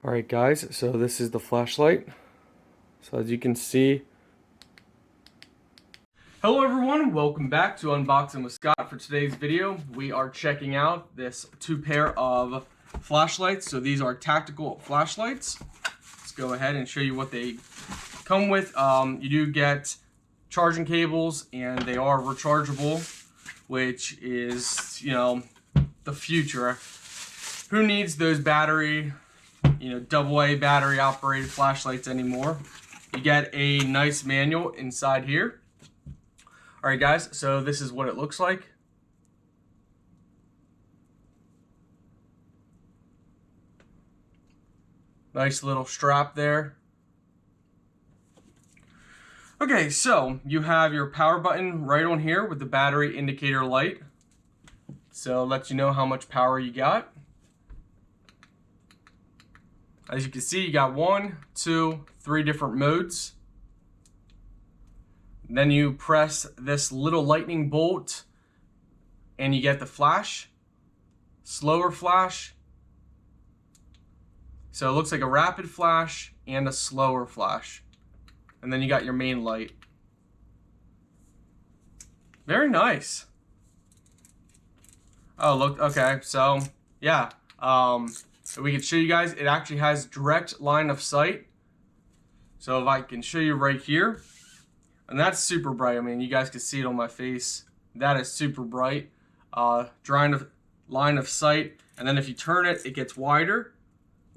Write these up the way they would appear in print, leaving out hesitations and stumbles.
Alright guys, so this is the flashlight. So as you can see. Hello everyone, welcome back to Unboxing with Scott. For today's video, we are checking out this two pair of flashlights. So these are tactical flashlights. Let's go ahead and show you what they come with. You do get charging cables and they are rechargeable, which is, the future. Who needs those battery, AA battery operated flashlights anymore? You get a nice manual inside here. Alright guys, so this is what it looks like. Nice little strap there. Okay, so you have your power button right on here with the battery indicator light. So it lets you know how much power you got. As you can see, you got 1, 2, 3 different modes. Then you press this little lightning bolt and you get the flash, slower flash. So it looks like a rapid flash and a slower flash. And then you got your main light. Very nice. Oh, look, okay, so yeah. We can show you guys, it actually has direct line of sight. So if I can show you right here, and that's super bright. I mean, you guys can see it on my face. That is super bright. Line of sight. And then if you turn it, it gets wider,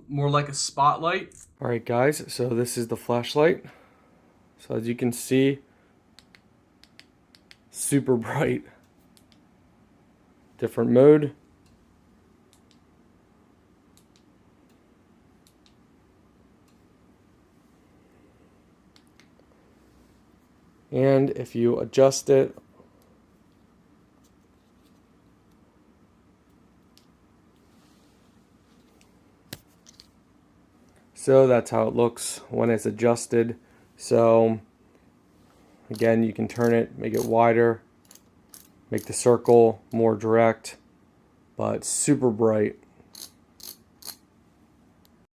more like a spotlight. All right, guys, so this is the flashlight. So as you can see, super bright. Different mode. And if you adjust it, so that's how it looks when it's adjusted. So again, you can turn it, make it wider, make the circle more direct, but super bright.